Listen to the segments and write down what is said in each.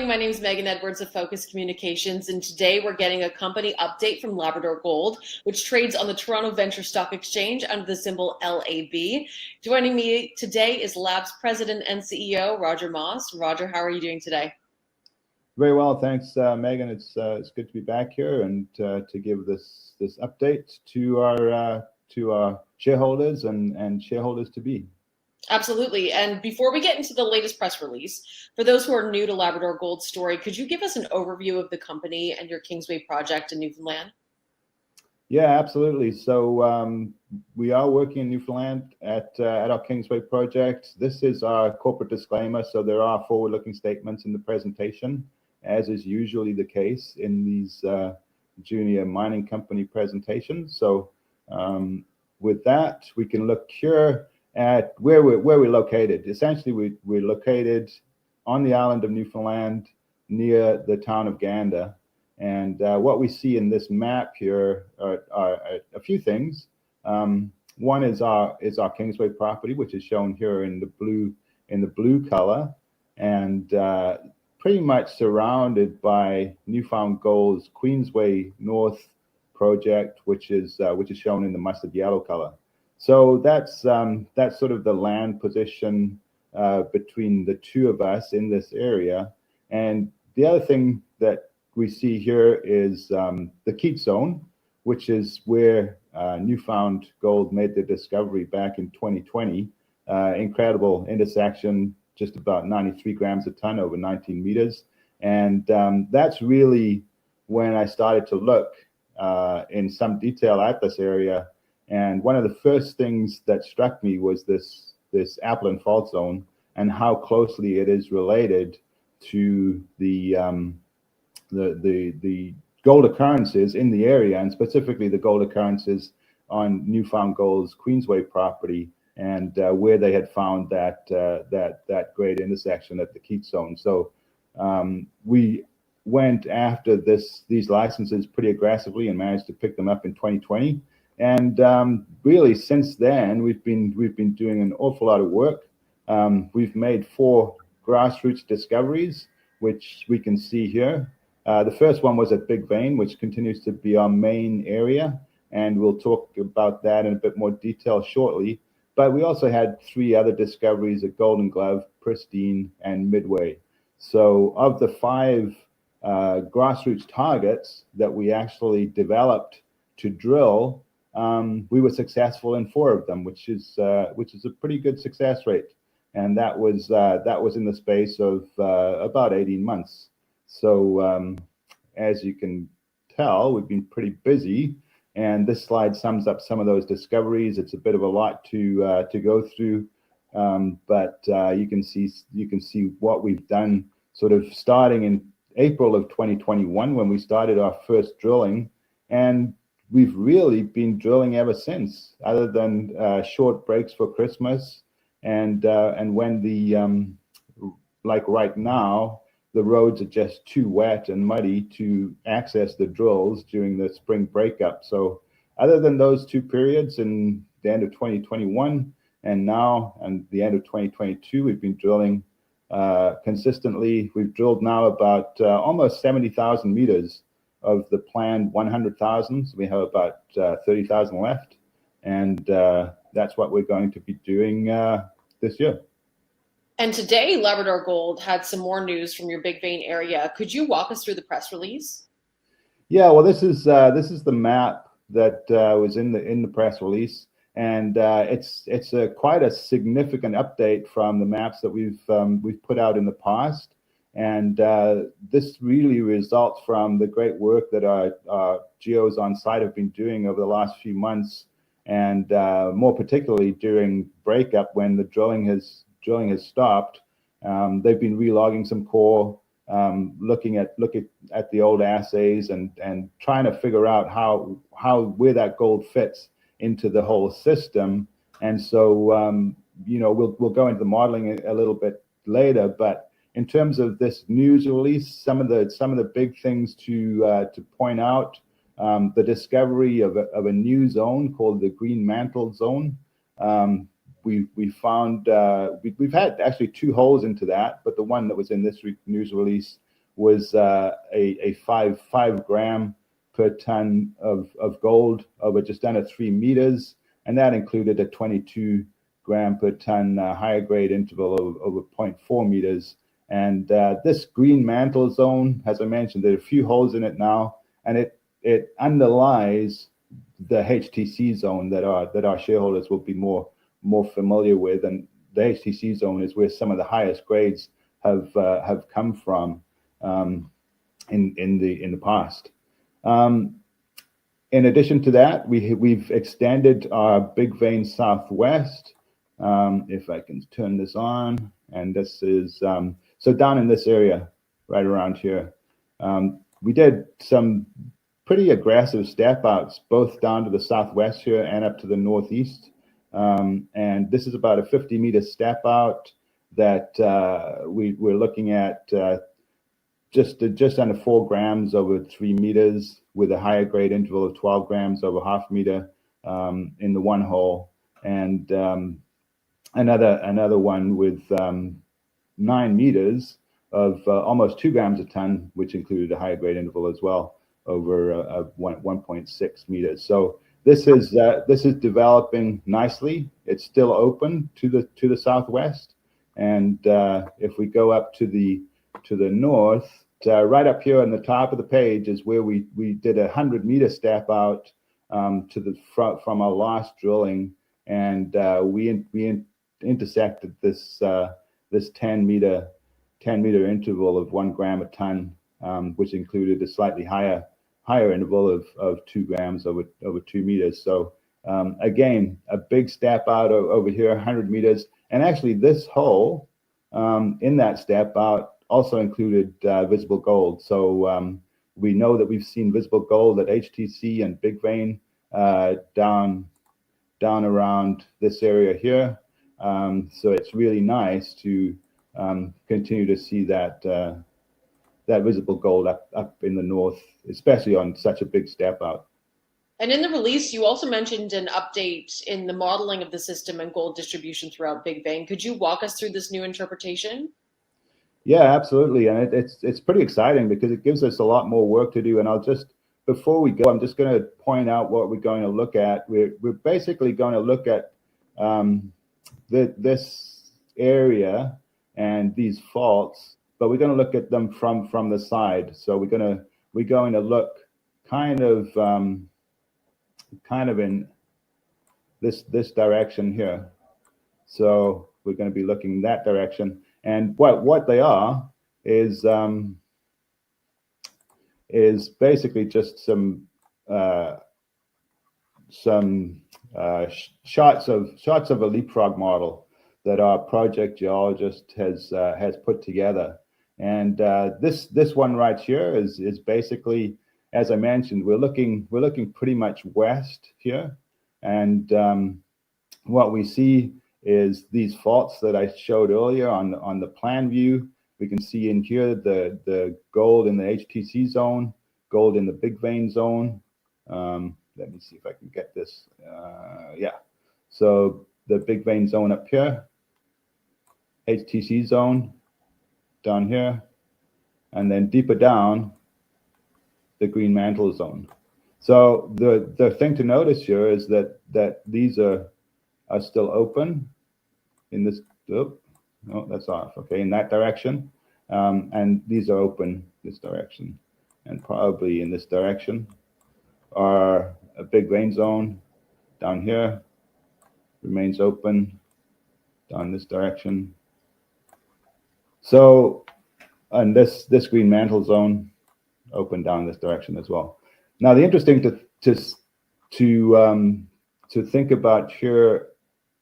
morning. My name is Megan Edwards of Focus Communications, and today we're getting a company update from Labrador Gold, which trades on the Toronto Venture Stock Exchange under the symbol LAB. Joining me today is Lab's President and CEO, Roger Moss. Roger, how are you doing today? Very well, thanks, Megan. It's good to be back here and to give this update to our shareholders and shareholders to be. Absolutely. And before we get into the latest press release, for those who are new to Labrador Gold's story, could you give us an overview of the company and your Kingsway project in Newfoundland? Yeah, absolutely. So we are working in Newfoundland at our Kingsway project. This is our corporate disclaimer, so there are forward-looking statements in the presentation, as is usually the case in these junior mining company presentations. So with that, we can look here at where we're located. Essentially, we're located on the island of Newfoundland near the town of Gander. And what we see in this map here are a few things. One is our Kingsway property, which is shown here in the blue color, and pretty much surrounded by Newfound Gold's Queensway North project, which is shown in the mustard yellow color. So that's sort of the land position between the two of us in this area. And the other thing that we see here is the Keat Zone, which is where Newfound Gold made the discovery back in 2020. Incredible intersection, just about 93 grams a ton over 19 meters. And that's really when I started to look in some detail at this area. And one of the first things that struck me was this Appleton fault zone and how closely it is related to the gold occurrences in the area, and specifically the gold occurrences on Newfound Gold's Queensway property, and where they had found that great intersection at the Keat Zone. So we went after these licenses pretty aggressively and managed to pick them up in 2020. And really, since then, we've been doing an awful lot of work. We've made 4 grassroots discoveries, which we can see here. The first one was at Big Vein, which continues to be our main area, and we'll talk about that in a bit more detail shortly. But we also had 3 other discoveries at Golden Glove, Pristine, and Midway. So of the 5 grassroots targets that we actually developed to drill, we were successful in 4 of them, which is a pretty good success rate, and that was in the space of about 18 months. So as you can tell, we've been pretty busy, and this slide sums up some of those discoveries. It's a bit of a lot to go through, but you can see what we've done, sort of starting in April of 2021 when we started our first drilling, and we've really been drilling ever since, other than short breaks for Christmas, and when like right now, the roads are just too wet and muddy to access the drills during the spring breakup. So other than those 2 periods in the end of 2021 and now and the end of 2022, we've been drilling consistently. We've drilled now about almost 70,000 meters of the planned 100,000. So we have about 30,000 left, and that's what we're going to be doing this year. And today, Labrador Gold had some more news from your Big Vein area. Could you walk us through the press release? Yeah, well, this is the map that was in the press release, and it's quite a significant update from the maps that we've put out in the past. And this really results from the great work that our geos on site have been doing over the last few months, and more particularly during breakup when the drilling has stopped. They've been relogging some core, looking at the old assays and trying to figure out where that gold fits into the whole system. And so we'll go into the modeling a little bit later, but in terms of this news release, some of the big things to point out: the discovery of a new zone called the Green Mantle Zone. We found we've had actually 2 holes into that, but the one that was in this news release was a 5 gram per ton of gold over just under 3 meters, and that included a 22 gram per ton higher grade interval over 0.4 meters. And this green mantle zone, as I mentioned, there are a few holes in it now, and it underlies the HTC zone that our shareholders will be more familiar with. And the HTC zone is where some of the highest grades have come from in the past. In addition to that, we've extended our Big Vein Southwest. If I can turn this on, and this is so down in this area, right around here. We did some pretty aggressive step outs, both down to the southwest here and up to the northeast. And this is about a 50-meter step out that we're looking at just under 4 grams over 3 meters with a higher grade interval of 12 grams over half meter in the one hole, and another one with 9 meters of almost 2 grams a ton, which included a higher grade interval as well over 1.6 meters. So this is developing nicely. It's still open to the southwest, and if we go up to the north, right up here on the top of the page is where we did a 100-meter step out to the front from our last drilling, and we intersected this 10-meter interval of 1 gram a ton, which included a slightly higher interval of 2 grams over 2 meters. So again, a big step out over here, 100 meters, and actually this hole in that step out also included visible gold. So we know that we've seen visible gold at HTC and Big Vein down around this area here. So it's really nice to continue to see that visible gold up in the north, especially on such a big step out. And in the release, you also mentioned an update in the modeling of the system and gold distribution throughout Big Vein. Could you walk us through this new interpretation? Yeah, absolutely, and it's pretty exciting because it gives us a lot more work to do. And before we go, I'm just going to point out what we're going to look at. We're basically going to look at this area and these faults, but we're going to look at them from the side. So we're going to look kind of in this direction here. So we're going to be looking that direction. And what they are is basically just some shots of a leapfrog model that our project geologist has put together. And this one right here is basically, as I mentioned, we're looking pretty much west here, and what we see is these faults that I showed earlier on the plan view. We can see in here the gold in the HTC zone, gold in the Big Vein zone. Let me see if I can get this. Yeah, so the Big Vein zone up here, HTC zone down here, and then deeper down, the green mantle zone. So the thing to notice here is that these are still open in this. Oh, no, that's off. Okay, in that direction, and these are open this direction, and probably in this direction are a Big Vein zone down here remains open down this direction. So, and this green mantle zone open down this direction as well. Now, the interesting to think about here,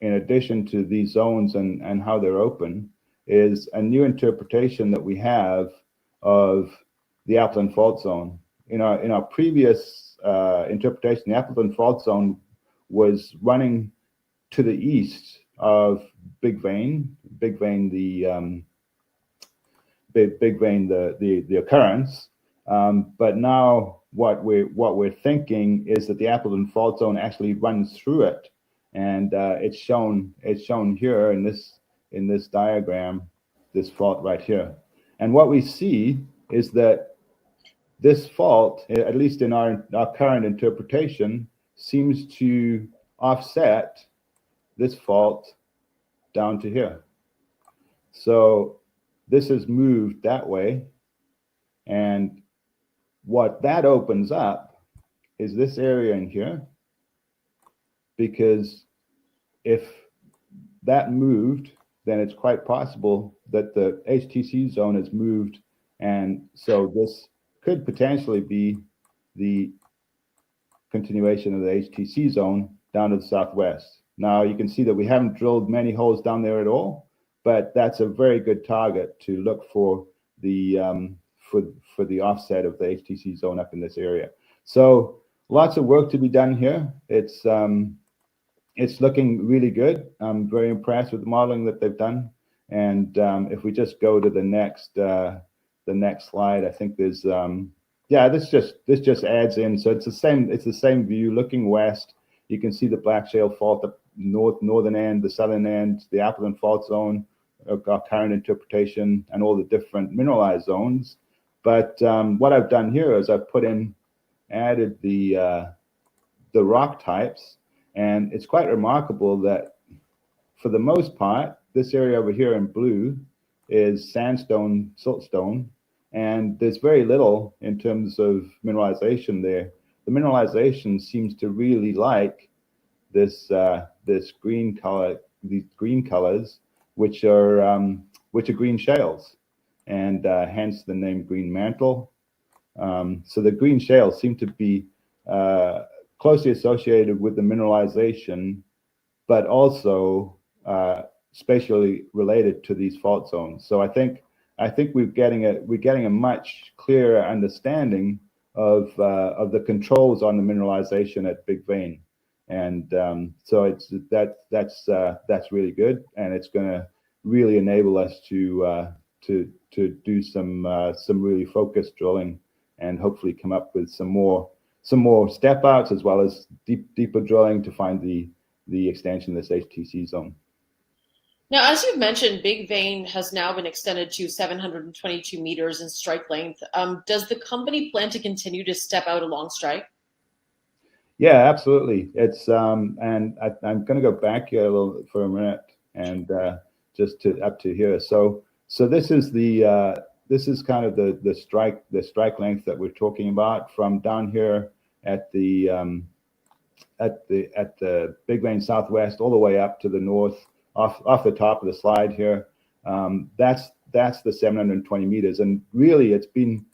in addition to these zones and how they're open, is a new interpretation that we have of the Appleton fault zone. In our previous interpretation, the Appleton fault zone was running to the east of Big Vein the occurrence. But now what we're thinking is that the Appleton fault zone actually runs through it, and it's shown here in this diagram, this fault right here. And what we see is that this fault, at least in our current interpretation, seems to offset this fault down to here. So this has moved that way, and what that opens up is this area in here, because if that moved, then it's quite possible that the HTC zone has moved, and so this could potentially be the continuation of the HTC zone down to the southwest. Now you can see that we haven't drilled many holes down there at all, but that's a very good target to look for the for the offset of the HTC zone up in this area. So lots of work to be done here. It's looking really good. I'm very impressed with the modeling that they've done. And if we just go to the next slide, I think there's yeah, this just adds in. So it's the same view looking west. You can see the Black Shale Fault, the northern end, the southern end, the Appleton Fault Zone, our current interpretation, and all the different mineralized zones. But what I've done here is I've added the rock types, and it's quite remarkable that for the most part, this area over here in blue is sandstone, siltstone, and there's very little in terms of mineralization there. The mineralization seems to really like this this green color, these green colors, which are green shales, and hence the name green mantle. So the green shales seem to be closely associated with the mineralization, but also spatially related to these fault zones. So I think we're getting a much clearer understanding of the controls on the mineralization at Big Vein, and so that's really good, and it's going to really enable us to do some really focused drilling, and hopefully come up with some more step outs, as well as deeper drilling to find the extension of this HTC zone. Now, as you've mentioned, Big Vein has now been extended to 722 meters in strike length. Does the company plan to continue to step out along strike? Yeah, absolutely. It's and I'm going to go back here a little for a minute, and just up to here. So this is kind of the strike length that we're talking about, from down here at the Big Vein Southwest all the way up to the north, off the top of the slide here. That's the 720 meters, and really it's been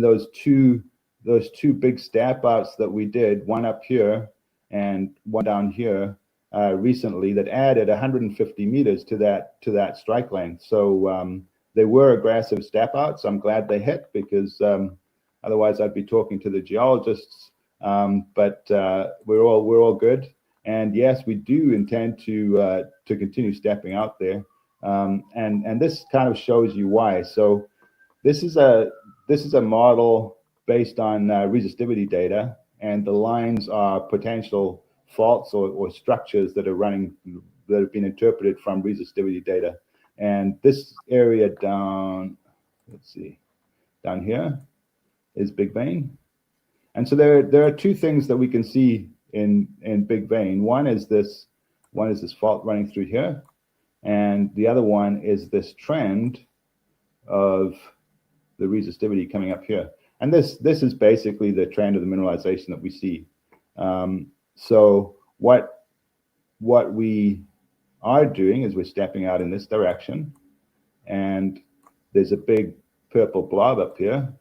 those two big step outs that we did, one up here and one down here recently, that added 150 meters to that strike length. So they were aggressive step outs. I'm glad they hit, because otherwise I'd be talking to the geologists. But we're all good. And yes, we do intend to continue stepping out there. And this kind of shows you why. So this is a model based on resistivity data, and the lines are potential faults or structures that have been interpreted from resistivity data. And this area down here is Big Vein. And so there are two things that we can see in Big Vein. One is this fault running through here, and the other one is this trend of the resistivity coming up here. And this is basically the trend of the mineralization that we see. So what we are doing is we're stepping out in this direction, and there's a big purple blob up here,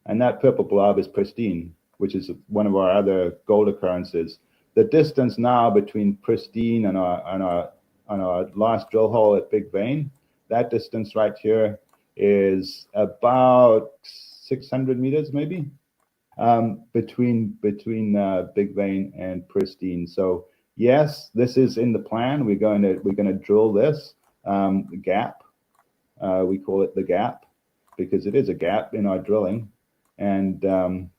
and that purple blob is pristine, which is one of our other gold occurrences. The distance now between pristine and our last drill hole at Big Vein, that distance right here is about 600 meters maybe, between Big Vein and pristine. So yes, this is in the plan. We're going to drill this gap. We call it the gap because it is a gap in our drilling, and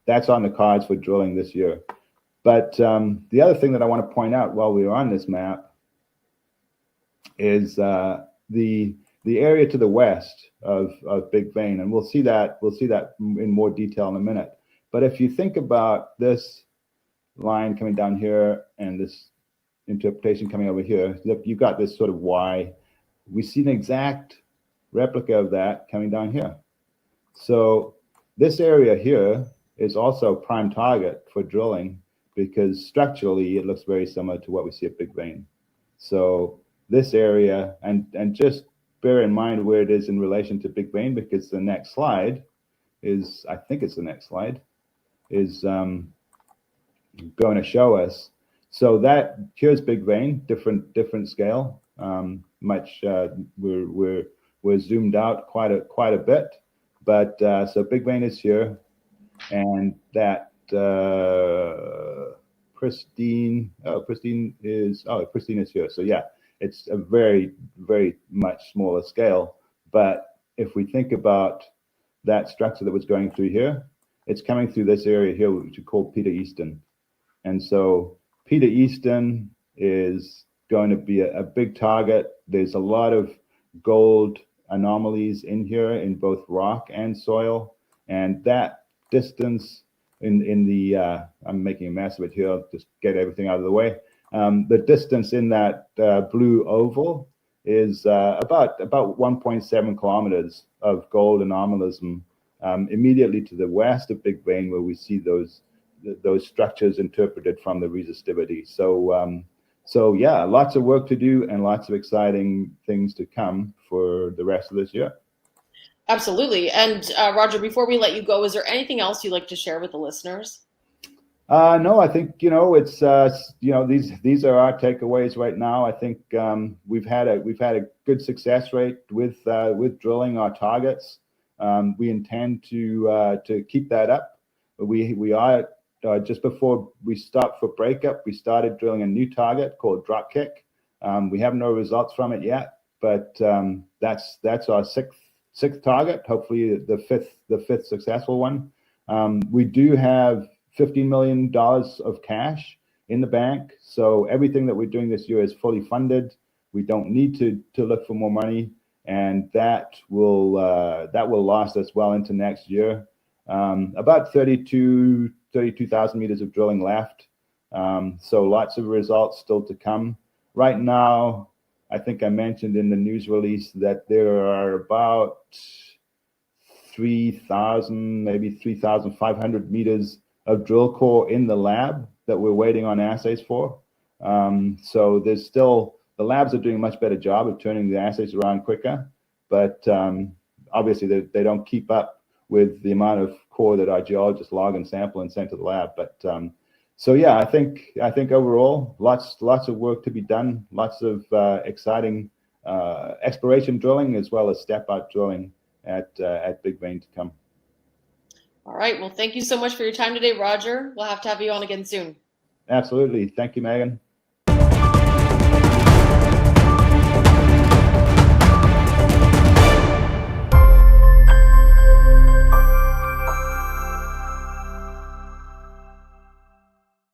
that's on the cards for drilling this year. But the other thing that I want to point out while we are on this map is the the area to the west of Big Vein, and we'll see that in more detail in a minute. But if you think about this line coming down here and this interpretation coming over here, look, you've got this sort of Y. We see an exact replica of that coming down here. So this area here is also prime target for drilling because structurally it looks very similar to what we see at Big Vein. So this area, and just bear in mind where it is in relation to Big Vein, because the next slide is, I think it's the next slide, is going to show us. So that here's Big Vein, different scale. We're zoomed out quite a bit, but so Big Vein is here, and that Pristine is here. So yeah, it's a very much smaller scale. But if we think about that structure that was going through here, it's coming through this area here, which we call Peter Easton. And so Peter Easton is going to be a big target. There's a lot of gold anomalies in here in both rock and soil, and that distance in the I'm making a mess of it here. I'll just get everything out of the way. The distance in that blue oval is about 1.7 kilometers of gold anomalism immediately to the west of Big Vein, where we see those structures interpreted from the resistivity. So yeah, lots of work to do and lots of exciting things to come for the rest of this year. Absolutely. And Roger, before we let you go, is there anything else you'd like to share with the listeners? No, I think, it's, these are our takeaways right now. I think we've had a good success rate with drilling our targets. We intend to keep that up. We are just before we stopped for breakup, we started drilling a new target called Dropkick. We have no results from it yet, but that's our sixth target. Hopefully the fifth successful one. We do have $15 million of cash in the bank, so everything that we're doing this year is fully funded. We don't need to look for more money, and that will last us well into next year. About 32,000 meters of drilling left, so lots of results still to come. Right now, I think I mentioned in the news release that there are about 3,000, maybe 3,500 meters of drill core in the lab that we're waiting on assays for. So there's still, the labs are doing a much better job of turning the assays around quicker, but obviously they don't keep up with the amount of core that our geologists log and sample and send to the lab. But so yeah, I think overall lots of work to be done, lots of exciting exploration drilling as well as step out drilling at Big Vein to come. All right. Well, thank you so much for your time today, Roger. We'll have to have you on again soon. Absolutely. Thank you, Megan.